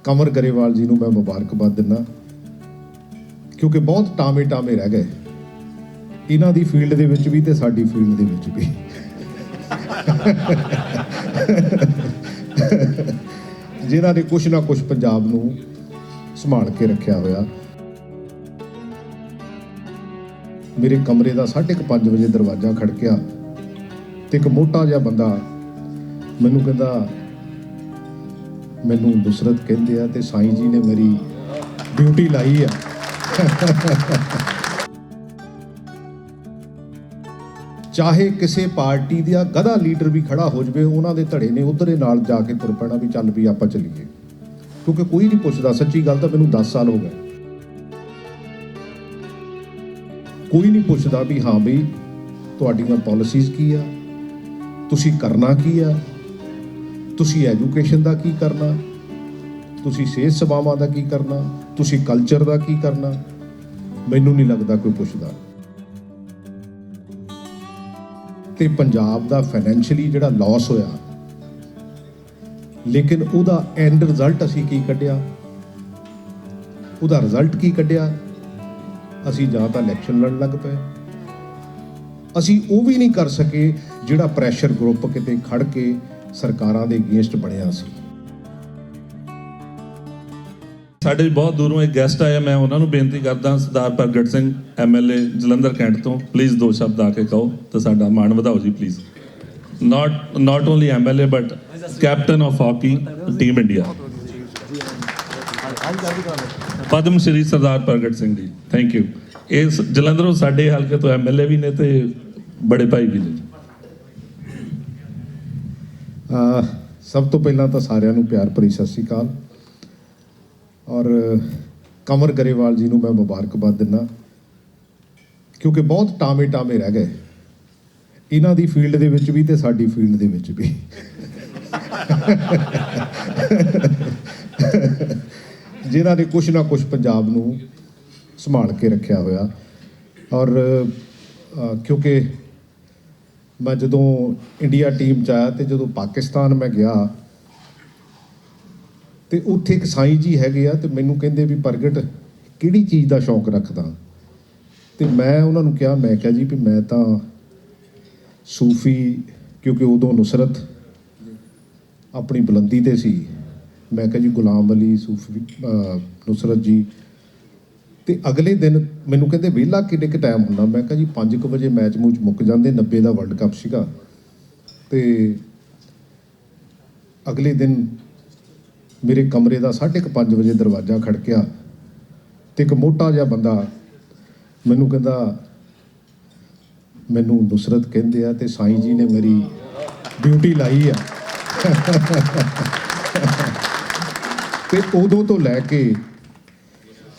कमर गरेवाल जी ਨੂੰ मैं मुबारकबाद दिना क्योंकि बहुत टामे टामे रह गए इन्हां दी फील्ड दे विच भी ते साडी फील्ड दे विच भी जिन्हां ने कुछ ना कुछ पंजाब नूं संभाल के रखिया होया। मेरे कमरे का 5:30 बजे दरवाजा खड़किया तो एक मोटा जिहा बंदा मैनू कहंदा मैनू नुसरत कहंदे आ ते साईं जी ने मेरी ड्यूटी लाई है। चाहे किसी पार्टी का गधा लीडर भी खड़ा हो जाए उन्होंने धड़े ने उधर नाल जाके तुर पैना भी चल भी आप चलीए क्योंकि कोई नहीं पुछदा। सच्ची गल तो मैनू 10 साल हो गए कोई नहीं पुछदा भी हाँ बई तुहाडीआं पॉलिसीज़ की आ तुसी करना की आ तुसी एजुकेशन का की करना तुसी सेहत सेवावां का की करना तुसी कल्चर का की करना मैनू नहीं लगता कोई पुछदा। ते पंजाब का फाइनैंशियली जिहड़ा लॉस होया लेकिन उहदा एंड रिजल्ट असीं की कढिया उहदा रिजल्ट की कढिया असीं जां तां इलैक्शन लड़न लग पे असीं वो भी नहीं कर सके जिहड़ा प्रैशर ग्रुप किते खड़ के सरकारां दे अगेंस्ट बनिया सी। ਸਾਡੇ ਬਹੁਤ ਦੂਰੋਂ ਇੱਕ ਗੈਸਟ ਆਇਆ ਮੈਂ ਉਹਨਾਂ ਨੂੰ ਬੇਨਤੀ ਕਰਦਾ ਸਰਦਾਰ ਪ੍ਰਗਟ ਸਿੰਘ ਐਮਐਲਏ ਜਲੰਧਰ ਕੈਂਟ ਤੋਂ ਪਲੀਜ਼ ਦੋ ਸ਼ਬਦ ਆ ਕੇ ਕਹੋ ਤਾਂ ਸਾਡਾ ਮਾਣ ਵਧਾਓ ਜੀ please. not only MLA but captain of hockey team India Padma Shri Sardar Pargat Singh ਜੀ ਥੈਂਕ ਯੂ। ਇਹ ਜਲੰਧਰੋਂ ਸਾਡੇ ਹਲਕੇ ਤੋਂ ਐਮਐਲਏ ਵੀ ਨੇ ਤੇ ਬੜੇ ਭਾਈ ਵੀ ਨੇ। ਸਭ ਤੋਂ ਪਹਿਲਾਂ ਤਾਂ ਸਾਰਿਆਂ ਨੂੰ ਪਿਆਰ ਭਰੀ ਸਤਿ ਸ਼੍ਰੀ ਅਕਾਲ और कमर गरेवाल जी ਨੂੰ मैं मुबारकबाद दिना क्योंकि बहुत टामे टामे रह गए इन्हां दी फील्ड दे विच भी ते साडी फील्ड दे विच भी जिन्हां ने कुछ ना कुछ पंजाब नूं संभाल के रखिया होया। और क्योंकि मैं जदों इंडिया टीम च आया तो जदों पाकिस्तान मैं गया तो उत्थे एक साईं जी हैगे आ तो मैनू कहंदे भी प्रगट किहड़ी चीज़ का शौक रखदा तो मैं उन्होंने कहा मैं कहा जी भी मैं तो सूफी क्योंकि उदों नुसरत अपनी बुलंदी ते सी मैं कहा जी गुलाम अली सूफी नुसरत जी तो अगले दिन मैनू कहंदे वेला किन्ने क टाइम हुंदा मैं कहा जी 5 बजे मैच मूच मुक जाते 90 का वर्ल्ड कप सीगा ते अगले दिन मेरे कमरे का 5:30 बजे दरवाजा खड़किया तो एक मोटा जिहा बंदा मैनू कहंदा मैनू नुसरत कहंदे आ ते साईं जी ने मेरी ड्यूटी लाई है। ते उदों तो लैके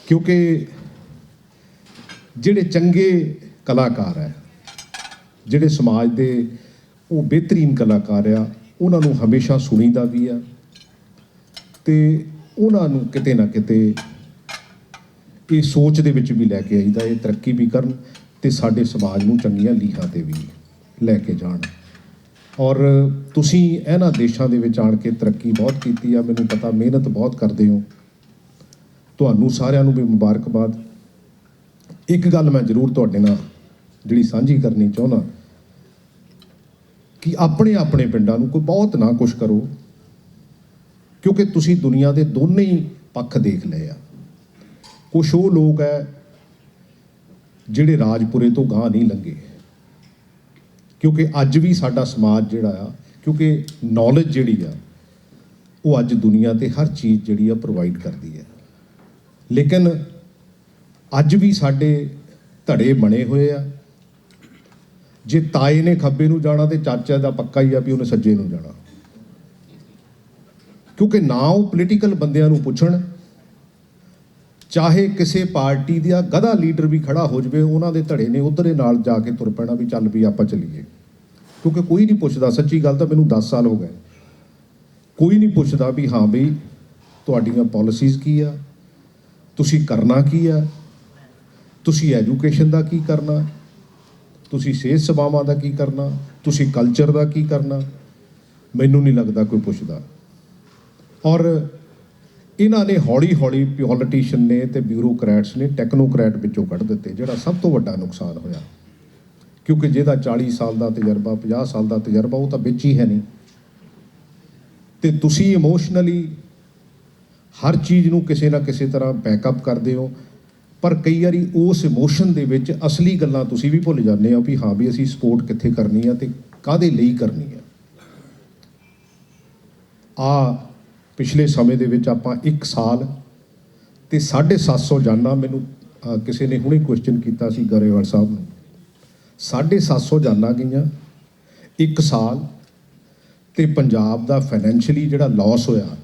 क्योंकि जिहड़े चंगे कलाकार है जिहड़े समाज दे वो बेहतरीन कलाकार आ उन्हां नूं हमेशा सुनीदा भी आ ते उन्हां नूं किते ना किते ये सोच दे विच भी लैके आईदा ये तरक्की भी करन ते साडे समाज नूं चंगीआं लीहां ते भी लैके जाण। और तुसीं इन्हां देशां दे विच आण के तरक्की बहुत कीती आ मैनूं पता मेहनत बहुत करदे हो तुहानूं सारिआं नूं भी मुबारकबाद। एक गल मैं जरूर तुहाडे नाल जिहड़ी साझी करनी चाहुंदा कि अपने अपने पिंडां नूं कोई बहुत ना कुछ करो क्योंकि तुसी दुनिया के दोनों ही पक्ष देख ले आ। कुछ वो लोग है जिहड़े राजपुरे तो गांह नहीं लंघे क्योंकि अज भी साडा समाज जिहड़ा आ क्योंकि नॉलेज जिहड़ी आ वो अज दुनिया ते हर चीज़ जिहड़ी आ प्रोवाइड करती है लेकिन अज भी साडे धड़े बने हुए आ जे ताए ने खब्बे नूं जाना तो चाचा दा पक्का ही आ भी उन्हें सज्जे नूं जाना क्योंकि ना वो पोलीटिकल बंदियां नूं पुछण चाहे किसी पार्टी का गधा लीडर भी खड़ा हो जाए उन्होंने धड़े ने उधर नाल जाके तुर पैना भी चल भी आप चलीए क्योंकि कोई नहीं पुछदा। सच्ची गल तो मैनू 10 साल हो गए कोई नहीं पुछदा भी हाँ बई तुहाडीआं पॉलिसीज़ की आ तुसी करना की आ तुसी एजुकेशन का की करना तुसी सेहत सेवावां का की करना तुसी कल्चर का की करना मैनू नहीं लगता कोई पुछदा। और ਇਹਨਾਂ ਨੇ ਹੌਲੀ ਹੌਲੀ ਪੋਲੀਟੀਸ਼ੀਅਨ ਨੇ ਤੇ ਬਿਊਰੋਕਰੈਟਸ ਨੇ ਟੈਕਨੋਕਰੈਟ ਵਿੱਚੋਂ ਕੱਢ ਦਿੱਤੇ, ਜਿਹੜਾ ਸਭ ਤੋਂ ਵੱਡਾ ਨੁਕਸਾਨ ਹੋਇਆ। ਕਿਉਂਕਿ ਜਿਹਦਾ 40 ਸਾਲ ਦਾ ਤਜਰਬਾ, 50 ਸਾਲ ਦਾ ਤਜਰਬਾ, ਉਹ ਤਾਂ ਵਿੱਚ ਹੀ ਹੈ ਨਹੀਂ। ਤੇ ਤੁਸੀਂ ਇਮੋਸ਼ਨਲੀ ਹਰ ਚੀਜ਼ ਨੂੰ ਕਿਸੇ ਨਾ ਕਿਸੇ ਤਰ੍ਹਾਂ ਬੈਕਅਪ ਕਰਦੇ ਹੋ, ਪਰ ਕਈ ਵਾਰੀ ਉਸ ਇਮੋਸ਼ਨ ਦੇ ਵਿੱਚ ਅਸਲੀ ਗੱਲਾਂ ਤੁਸੀਂ ਵੀ ਭੁੱਲ ਜਾਂਦੇ ਹੋ ਵੀ ਹਾਂ ਵੀ ਅਸੀਂ ਸਪੋਰਟ ਕਿੱਥੇ ਕਰਨੀ ਆ ਤੇ ਕਾਹਦੇ ਲਈ ਕਰਨੀ ਆ। ਪਿਛਲੇ ਸਮੇਂ ਦੇ ਵਿੱਚ ਆਪਾਂ 1 ਸਾਲ ਤੇ 750 ਜਾਨਾਂ, ਮੈਨੂੰ ਕਿਸੇ ਨੇ ਹੁਣੇ ਕੁਐਸਚਨ ਕੀਤਾ ਸੀ ਗਰੇਵਾਲ ਸਾਹਿਬ ਨੂੰ, 750 ਜਾਨਾਂ ਗਈਆਂ 1 ਸਾਲ, ਤੇ ਪੰਜਾਬ ਦਾ ਫਾਈਨੈਂਸ਼ੀਅਲੀ ਜਿਹੜਾ ਲਾਸ ਹੋਇਆ,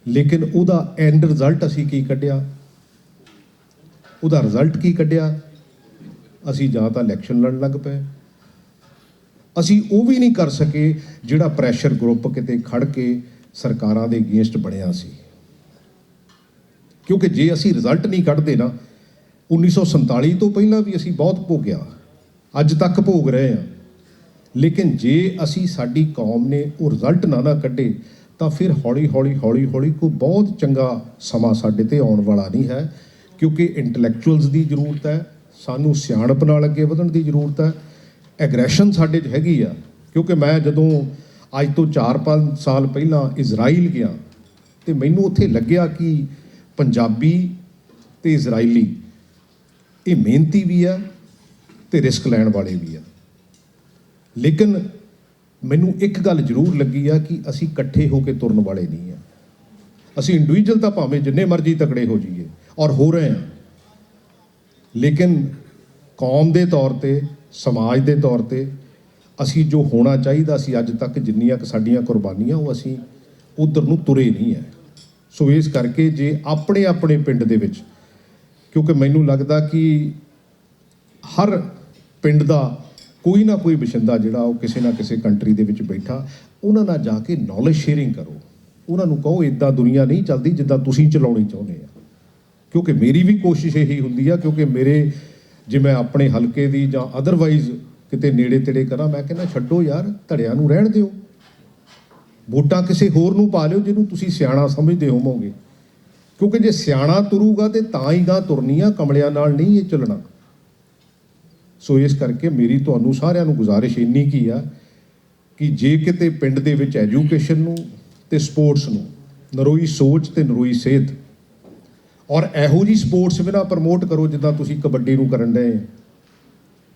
ਲੇਕਿਨ ਉਹਦਾ ਐਂਡ ਰਿਜ਼ਲਟ ਅਸੀਂ ਕੀ ਕੱਢਿਆ? ਉਹਦਾ ਰਿਜ਼ਲਟ ਕੀ ਕੱਢਿਆ? ਅਸੀਂ ਜਾਂ ਤਾਂ ਇਲੈਕਸ਼ਨ ਲੜਨ ਲੱਗ ਪਏ, ਅਸੀਂ ਉਹ ਵੀ ਨਹੀਂ ਕਰ ਸਕੇ ਜਿਹੜਾ ਪ੍ਰੈਸ਼ਰ ਗਰੁੱਪ ਕਿਤੇ ਖੜ ਕੇ ਸਰਕਾਰਾਂ ਦੇ ਅਗੇਂਸਟ ਬਣਿਆ ਸੀ। ਕਿਉਂਕਿ ਜੇ ਅਸੀਂ ਰਿਜ਼ਲਟ ਨਹੀਂ ਕੱਢਦੇ ਨਾ, 1947 ਤੋਂ ਪਹਿਲਾਂ ਵੀ ਅਸੀਂ ਬਹੁਤ ਭੋਗਿਆ, ਅੱਜ ਤੱਕ ਭੋਗ ਰਹੇ ਹਾਂ, ਲੇਕਿਨ ਜੇ ਅਸੀਂ ਸਾਡੀ ਕੌਮ ਨੇ ਉਹ ਰਿਜ਼ਲਟ ਨਾ ਕੱਢੇ ਤਾਂ ਫਿਰ ਹੌਲੀ ਹੌਲੀ ਹੌਲੀ ਹੌਲੀ ਕੋਈ ਬਹੁਤ ਚੰਗਾ ਸਮਾਂ ਸਾਡੇ ਤੇ ਆਉਣ ਵਾਲਾ ਨਹੀਂ ਹੈ। ਕਿਉਂਕਿ ਇੰਟੈਲੈਕਚੁਅਲਸ ਦੀ ਜ਼ਰੂਰਤ ਹੈ, ਸਾਨੂੰ ਸਿਆਣਪ ਨਾਲ ਅੱਗੇ ਵਧਣ ਦੀ ਜ਼ਰੂਰਤ ਹੈ। ਐਗਰੈਸ਼ਨ ਸਾਡੇ 'ਚ ਹੈਗੀ ਆ। ਕਿਉਂਕਿ ਮੈਂ ਜਦੋਂ ਅੱਜ ਤੋਂ 4-5 ਸਾਲ ਪਹਿਲਾਂ ਇਜ਼ਰਾਈਲ ਗਿਆ ਤੇ ਮੈਨੂੰ ਉੱਥੇ ਲੱਗਿਆ ਕਿ ਪੰਜਾਬੀ ਤੇ ਇਜ਼ਰਾਈਲੀ ਇਹ ਮਿਹਨਤੀ ਵੀ ਆ ਤੇ ਰਿਸਕ ਲੈਣ ਵਾਲੇ ਵੀ ਆ। ਲੇਕਿਨ ਮੈਨੂੰ ਇੱਕ ਗੱਲ ਜ਼ਰੂਰ ਲੱਗੀ ਆ ਕਿ ਅਸੀਂ ਇਕੱਠੇ ਹੋ ਕੇ ਤੁਰਨ ਵਾਲੇ ਨਹੀਂ ਆ। ਅਸੀਂ ਇੰਡੀਵਿਜੂਅਲ ਤਾਂ ਭਾਵੇਂ ਜਿੰਨੇ ਮਰਜ਼ੀ ਤਕੜੇ ਹੋ ਜਾਈਏ, ਔਰ ਹੋ ਰਹੇ ਹਾਂ, ਲੇਕਿਨ ਕੌਮ ਦੇ ਤੌਰ ਤੇ, ਸਮਾਜ ਦੇ ਤੌਰ ਤੇ ਅਸੀਂ ਜੋ ਹੋਣਾ ਚਾਹੀਦਾ ਸੀ ਅੱਜ ਤੱਕ, ਜਿੰਨੀਆਂ ਕੁ ਸਾਡੀਆਂ ਕੁਰਬਾਨੀਆਂ, ਉਹ ਅਸੀਂ ਉਧਰ ਨੂੰ ਤੁਰੇ ਨਹੀਂ ਹੈ। ਸੋ ਇਸ ਕਰਕੇ ਜੇ ਆਪਣੇ ਆਪਣੇ ਪਿੰਡ ਦੇ ਵਿੱਚ, ਕਿਉਂਕਿ ਮੈਨੂੰ ਲੱਗਦਾ ਕਿ ਹਰ ਪਿੰਡ ਦਾ ਕੋਈ ਨਾ ਕੋਈ ਵਸਿੰਦਾ ਜਿਹੜਾ ਉਹ ਕਿਸੇ ਨਾ ਕਿਸੇ ਕੰਟਰੀ ਦੇ ਵਿੱਚ ਬੈਠਾ, ਉਹਨਾਂ ਨਾਲ ਜਾ ਕੇ ਨੌਲੇਜ ਸ਼ੇਅਰਿੰਗ ਕਰੋ। ਉਹਨਾਂ ਨੂੰ ਕਹੋ ਇੱਦਾਂ ਦੁਨੀਆ ਨਹੀਂ ਚੱਲਦੀ ਜਿੱਦਾਂ ਤੁਸੀਂ ਚਲਾਉਣੀ ਚਾਹੁੰਦੇ ਆ। ਕਿਉਂਕਿ ਮੇਰੀ ਵੀ ਕੋਸ਼ਿਸ਼ ਇਹੀ ਹੁੰਦੀ ਆ, ਕਿਉਂਕਿ ਮੇਰੇ ਜੇ ਮੈਂ ਆਪਣੇ ਹਲਕੇ ਦੀ ਜਾਂ ਅਦਰਵਾਈਜ਼ ਕਿਤੇ ਨੇੜੇ ਤੇੜੇ ਕਰਾਂ, ਮੈਂ ਕਹਿੰਦਾ ਛੱਡੋ ਯਾਰ, ਧੜਿਆਂ ਨੂੰ ਰਹਿਣ ਦਿਓ, ਵੋਟਾਂ ਕਿਸੇ ਹੋਰ ਨੂੰ ਪਾ ਲਿਓ ਜਿਹਨੂੰ ਤੁਸੀਂ ਸਿਆਣਾ ਸਮਝਦੇ ਹੋਵੋਗੇ। ਕਿਉਂਕਿ ਜੇ ਸਿਆਣਾ ਤੁਰੂਗਾ ਤੇ ਤਾਂ ਹੀ ਗਾਂ ਤੁਰਨੀ ਆ, ਕਮਲਿਆਂ ਨਾਲ ਨਹੀਂ ਇਹ ਚੱਲਣਾ। ਸੋ ਇਸ ਕਰਕੇ ਮੇਰੀ ਤੁਹਾਨੂੰ ਸਾਰਿਆਂ ਨੂੰ ਗੁਜ਼ਾਰਿਸ਼ ਇੰਨੀ ਕੀ ਆ ਕਿ ਜੇ ਕਿਤੇ ਪਿੰਡ ਦੇ ਵਿੱਚ ਐਜੂਕੇਸ਼ਨ ਨੂੰ ਤੇ ਸਪੋਰਟਸ ਨੂੰ, ਨਰੋਈ ਸੋਚ ਤੇ ਨਰੋਈ ਸਿਹਤ, ਔਰ ਇਹੋ ਜਿਹੀ ਸਪੋਰਟਸ ਬਿਨਾਂ ਪ੍ਰਮੋਟ ਕਰੋ ਜਿੱਦਾਂ ਤੁਸੀਂ ਕਬੱਡੀ ਨੂੰ ਕਰਨ ਡਏ।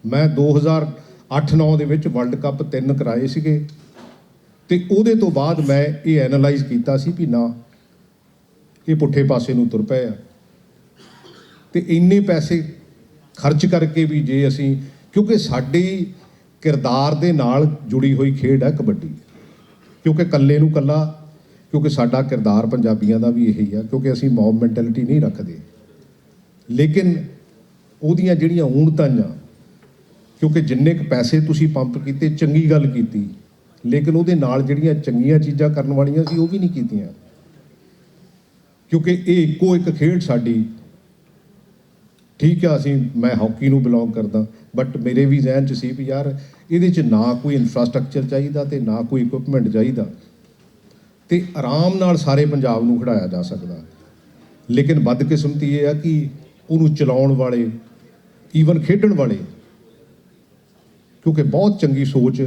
ਮੈਂ 2008-9 ਦੇ ਵਿੱਚ ਵਰਲਡ ਕੱਪ 3 ਕਰਾਏ ਸੀਗੇ, ਤੇ ਉਹਦੇ ਤੋਂ ਬਾਅਦ ਮੈਂ ਇਹ ਐਨਾਲਾਈਜ਼ ਕੀਤਾ ਸੀ ਵੀ ਨਾ, ਇਹ ਪੁੱਠੇ ਪਾਸੇ ਨੂੰ ਤੁਰ ਪਏ ਆ। ਤੇ ਇੰਨੇ ਪੈਸੇ ਖਰਚ ਕਰਕੇ ਵੀ ਜੇ ਅਸੀਂ, ਕਿਉਂਕਿ ਸਾਡੀ ਕਿਰਦਾਰ ਦੇ ਨਾਲ ਜੁੜੀ ਹੋਈ ਖੇਡ ਹੈ ਕਬੱਡੀ, ਕਿਉਂਕਿ ਇਕੱਲੇ ਨੂੰ ਇਕੱਲਾ, ਕਿਉਂਕਿ ਸਾਡਾ ਕਿਰਦਾਰ ਪੰਜਾਬੀਆਂ ਦਾ ਵੀ ਇਹੀ ਆ, ਕਿਉਂਕਿ ਅਸੀਂ ਮੌਬ ਮੈਂਟੈਲਿਟੀ ਨਹੀਂ ਰੱਖਦੇ। ਲੇਕਿਨ ਉਹਦੀਆਂ ਜਿਹੜੀਆਂ ਊਣਤਾਂ ਆ, ਕਿਉਂਕਿ ਜਿੰਨੇ ਕੁ ਪੈਸੇ ਤੁਸੀਂ ਪੰਪ ਕੀਤੇ, ਚੰਗੀ ਗੱਲ ਕੀਤੀ, ਲੇਕਿਨ ਉਹਦੇ ਨਾਲ ਜਿਹੜੀਆਂ ਚੰਗੀਆਂ ਚੀਜ਼ਾਂ ਕਰਨ ਵਾਲੀਆਂ ਸੀ ਉਹ ਵੀ ਨਹੀਂ ਕੀਤੀਆਂ। ਕਿਉਂਕਿ ਇਹ ਇੱਕੋ ਇੱਕ ਖੇਡ ਸਾਡੀ, ਠੀਕ ਆ, ਮੈਂ ਹਾਕੀ ਨੂੰ ਬਿਲੋਂਗ ਕਰਦਾ, ਬਟ ਮੇਰੇ ਵੀ ਜ਼ਿਹਨ 'ਚ ਸੀ ਵੀ ਯਾਰ ਇਹਦੇ 'ਚ ਨਾ ਕੋਈ ਇਨਫਰਾਸਟਰਕਚਰ ਚਾਹੀਦਾ ਤੇ ਨਾ ਕੋਈ ਇਕੁਇਪਮੈਂਟ ਚਾਹੀਦਾ, ਤੇ ਆਰਾਮ ਨਾਲ ਸਾਰੇ ਪੰਜਾਬ ਨੂੰ ਖਿਡਾਇਆ ਜਾ ਸਕਦਾ। ਲੇਕਿਨ ਬਦਕਿਸਮਤੀ ਇਹ ਆ ਕਿ ਉਹਨੂੰ ਚਲਾਉਣ ਵਾਲੇ, ਈਵਨ ਖੇਡਣ ਵਾਲੇ, ਕਿਉਂਕਿ ਬਹੁਤ ਚੰਗੀ ਸੋਚ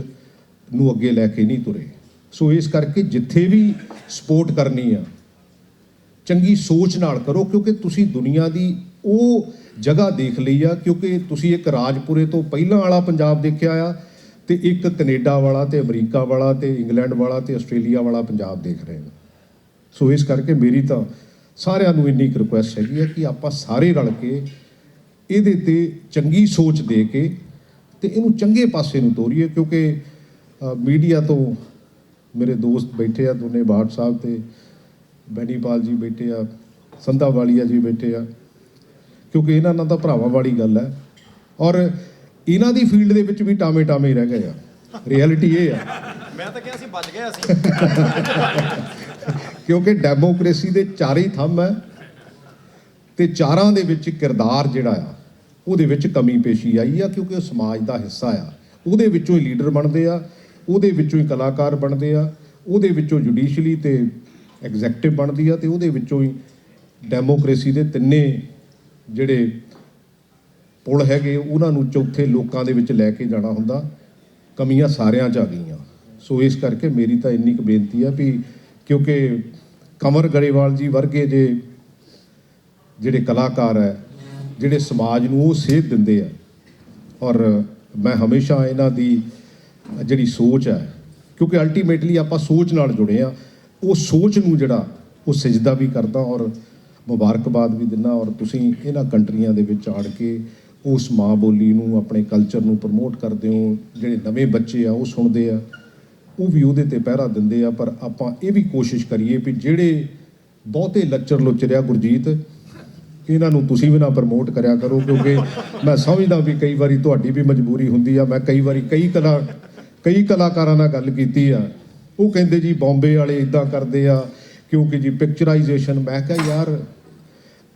ਨੂੰ ਅੱਗੇ ਲੈ ਕੇ ਨਹੀਂ ਤੁਰੇ। ਸੋ ਇਸ ਕਰਕੇ ਜਿੱਥੇ ਵੀ ਸਪੋਰਟ ਕਰਨੀ ਆ, ਚੰਗੀ ਸੋਚ ਨਾਲ ਕਰੋ, ਕਿਉਂਕਿ ਤੁਸੀਂ ਦੁਨੀਆ ਦੀ ਉਹ ਜਗ੍ਹਾ ਦੇਖ ਲਈ ਆ। ਕਿਉਂਕਿ ਤੁਸੀਂ ਇੱਕ ਰਾਜਪੁਰੇ ਤੋਂ ਪਹਿਲਾਂ ਵਾਲਾ ਪੰਜਾਬ ਦੇਖਿਆ ਆ, ਤੇ ਇੱਕ ਕੈਨੇਡਾ ਵਾਲਾ ਤੇ ਅਮਰੀਕਾ ਵਾਲਾ ਤੇ ਇੰਗਲੈਂਡ ਵਾਲਾ ਤੇ ਆਸਟ੍ਰੇਲੀਆ ਵਾਲਾ ਪੰਜਾਬ ਦੇਖ ਰਹੇ ਹੋ। ਸੋ ਇਸ ਕਰਕੇ ਮੇਰੀ ਤਾਂ ਸਾਰਿਆਂ ਨੂੰ ਇੰਨੀ ਕੁ ਰਿਕੁਐਸਟ ਹੈਗੀ ਹੈ ਕਿ ਆਪਾਂ ਸਾਰੇ ਰਲ ਕੇ ਇਹਦੇ ਤੇ ਚੰਗੀ ਸੋਚ ਦੇ ਕੇ ਤੇ ਇਹਨੂੰ ਚੰਗੇ ਪਾਸੇ ਨੂੰ ਤੋਰੀਏ। ਕਿਉਂਕਿ ਮੀਡੀਆ ਤੋਂ ਮੇਰੇ ਦੋਸਤ ਬੈਠੇ ਆ, ਦੋਨੇ ਬਾਠ ਸਾਹਿਬ ਤੇ ਬੈਨੀਪਾਲ ਜੀ ਬੈਠੇ ਆ, ਸੰਧਾ ਵਾਲੀਆ ਜੀ ਬੈਠੇ ਆ, ਕਿਉਂਕਿ ਇਹਨਾਂ ਨਾਲ ਤਾਂ ਭਰਾਵਾਂ ਵਾਲੀ ਗੱਲ ਹੈ, ਔਰ ਇਹਨਾਂ ਦੀ ਫੀਲਡ ਦੇ ਵਿੱਚ ਵੀ ਟਾਮੇ ਹੀ ਰਹਿ ਗਏ ਆ। ਰਿਐਲਿਟੀ ਇਹ ਆ, ਮੈਂ ਤਾਂ ਕਿਹਾ ਸੀ ਬਚ ਗਏ ਅਸੀਂ, ਕਿਉਂਕਿ ਡੈਮੋਕ੍ਰੇਸੀ ਦੇ ਚਾਰੇ ਹੀ ਥੰਮ ਹੈ, ਤੇ ਚਾਰਾਂ ਦੇ ਵਿੱਚ ਕਿਰਦਾਰ ਜਿਹੜਾ ਆ ਉਹਦੇ ਵਿੱਚ ਕਮੀ ਪੇਸ਼ੀ ਆਈ ਆ, ਕਿਉਂਕਿ ਉਹ ਸਮਾਜ ਦਾ ਹਿੱਸਾ ਆ। ਉਹਦੇ ਵਿੱਚੋਂ ਹੀ ਲੀਡਰ ਬਣਦੇ ਆ, ਉਹਦੇ ਵਿੱਚੋਂ ਹੀ ਕਲਾਕਾਰ ਬਣਦੇ ਆ, ਉਹਦੇ ਵਿੱਚੋਂ ਜੁਡੀਸ਼ਲੀ ਤੇ ਐਗਜ਼ੈਕਟਿਵ ਬਣਦੀ ਆ ਤੇ ਉਹਦੇ ਵਿੱਚੋਂ ਹੀ ਡੈਮੋਕ੍ਰੇਸੀ ਦੇ ਤਿੰਨੇ ਜਿਹੜੇ ਪੁਲ ਹੈਗੇ ਉਹਨਾਂ ਨੂੰ ਚੌਥੇ ਲੋਕਾਂ ਦੇ ਵਿੱਚ ਲੈ ਕੇ ਜਾਣਾ ਹੁੰਦਾ। ਕਮੀਆਂ ਸਾਰਿਆਂ 'ਚ ਆ ਗਈਆਂ। ਸੋ ਇਸ ਕਰਕੇ ਮੇਰੀ ਤਾਂ ਇੰਨੀ ਕੁ ਬੇਨਤੀ ਆ ਵੀ ਕਿਉਂਕਿ ਕੰਵਰ ਗਰੇਵਾਲ ਜੀ ਵਰਗੇ ਜਿਹੜੇ ਕਲਾਕਾਰ ਹੈ, ਜਿਹੜੇ ਸਮਾਜ ਨੂੰ ਉਹ ਸੇਧ ਦਿੰਦੇ ਆ, ਔਰ ਮੈਂ ਹਮੇਸ਼ਾ ਇਹਨਾਂ ਦੀ ਜਿਹੜੀ ਸੋਚ ਹੈ, ਕਿਉਂਕਿ ਅਲਟੀਮੇਟਲੀ ਆਪਾਂ ਸੋਚ ਨਾਲ ਜੁੜੇ ਆ, ਉਹ ਸੋਚ ਨੂੰ ਜਿਹੜਾ ਉਹ ਸਜਦਾ ਵੀ ਕਰਦਾ ਔਰ ਮੁਬਾਰਕਬਾਦ ਵੀ ਦਿੰਦਾ। ਔਰ ਤੁਸੀਂ ਇਹਨਾਂ ਕੰਟਰੀਆਂ ਦੇ ਵਿੱਚ ਆੜ ਕੇ ਉਸ ਮਾਂ ਬੋਲੀ ਨੂੰ, ਆਪਣੇ ਕਲਚਰ ਨੂੰ ਪ੍ਰਮੋਟ ਕਰਦੇ ਹੋ। ਜਿਹੜੇ ਨਵੇਂ ਬੱਚੇ ਆ ਉਹ ਸੁਣਦੇ ਆ, ਉਹ ਵੀ ਉਹਦੇ ਤੇ ਪਹਿਰਾ ਦਿੰਦੇ ਆ। ਪਰ ਆਪਾਂ ਇਹ ਵੀ ਕੋਸ਼ਿਸ਼ ਕਰੀਏ ਵੀ ਜਿਹੜੇ ਬਹੁਤੇ ਲੱਚਰ ਲੁੱਚਰਿਆ ਗੁਰਜੀਤ, ਇਹਨਾਂ ਨੂੰ ਤੁਸੀਂ ਵੀ ਨਾ ਪ੍ਰਮੋਟ ਕਰਿਆ ਕਰੋ, ਕਿਉਂਕਿ ਮੈਂ ਸਮਝਦਾ ਵੀ ਕਈ ਵਾਰੀ ਤੁਹਾਡੀ ਵੀ ਮਜਬੂਰੀ ਹੁੰਦੀ ਆ। ਮੈਂ ਕਈ ਵਾਰੀ ਕਈ ਕਲਾਕਾਰਾਂ ਨਾਲ ਗੱਲ ਕੀਤੀ ਆ, ਉਹ ਕਹਿੰਦੇ ਜੀ ਬੰਬੇ ਵਾਲੇ ਇਦਾਂ ਕਰਦੇ ਆ ਕਿਉਂਕਿ ਜੀ ਪਿਕਚਰਾਈਜੇਸ਼ਨ। ਮੈਂ ਕਿਹਾ ਯਾਰ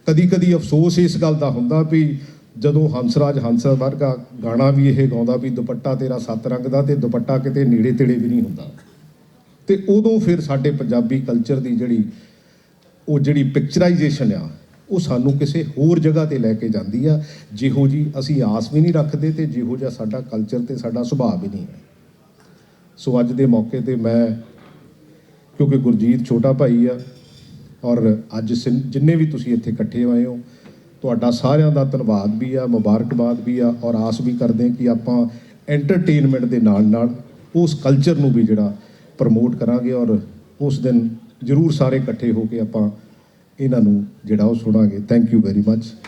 ਕਦੀ ਕਦੀ ਅਫਸੋਸ ਇਸ ਗੱਲ ਦਾ ਹੁੰਦਾ ਵੀ ਜਦੋਂ ਹੰਸਰਾਜ ਹੰਸ ਵਰਗਾ ਗਾਣਾ ਵੀ ਇਹ ਗਾਉਂਦਾ ਵੀ ਦੁਪੱਟਾ ਤੇਰਾ 7 ਰੰਗ ਦਾ ਤੇ ਦੁਪੱਟਾ ਕਿਤੇ ਨੇੜੇ ਤੇੜੇ ਵੀ ਨਹੀਂ ਹੁੰਦਾ, ਤੇ ਉਦੋਂ ਫਿਰ ਸਾਡੇ ਪੰਜਾਬੀ ਕਲਚਰ ਦੀ ਜਿਹੜੀ ਪਿਕਚਰਾਈਜੇਸ਼ਨ ਆ ਉਹ ਸਾਨੂੰ ਕਿਸੇ ਹੋਰ ਜਗ੍ਹਾ ਤੇ ਲੈ ਕੇ ਜਾਂਦੀ ਆ, ਜਿਹੋ ਜੀ ਅਸੀਂ ਆਸ ਵੀ ਨਹੀਂ ਰੱਖਦੇ ਤੇ ਜਿਹੋ ਜਿਹਾ ਸਾਡਾ ਕਲਚਰ ਤੇ ਸਾਡਾ ਸੁਭਾਅ ਵੀ ਨਹੀਂ ਹੈ। ਸੋ ਅੱਜ ਦੇ ਮੌਕੇ ਤੇ ਮੈਂ, ਕਿਉਂਕਿ ਗੁਰਜੀਤ ਛੋਟਾ ਭਾਈ ਆ ਔਰ ਅੱਜ ਜਿੰਨੇ ਵੀ ਤੁਸੀਂ ਇੱਥੇ ਇਕੱਠੇ ਹੋਏ ਹੋ, ਤੁਹਾਡਾ ਸਾਰਿਆਂ ਦਾ ਧੰਨਵਾਦ ਵੀ ਆ, ਮੁਬਾਰਕਬਾਦ ਵੀ ਆ, ਔਰ ਆਸ ਵੀ ਕਰਦੇ ਕਿ ਆਪਾਂ ਐਂਟਰਟੇਨਮੈਂਟ ਦੇ ਨਾਲ ਨਾਲ ਉਸ ਕਲਚਰ ਨੂੰ ਵੀ ਜਿਹੜਾ ਪ੍ਰਮੋਟ ਕਰਾਂਗੇ ਔਰ ਉਸ ਦਿਨ ਜ਼ਰੂਰ ਸਾਰੇ ਇਕੱਠੇ ਹੋ ਕੇ ਆਪਾਂ ਇਹਨਾਂ ਨੂੰ ਜਿਹੜਾ ਉਹ ਸੁਣਾਂਗੇ। Thank you very much.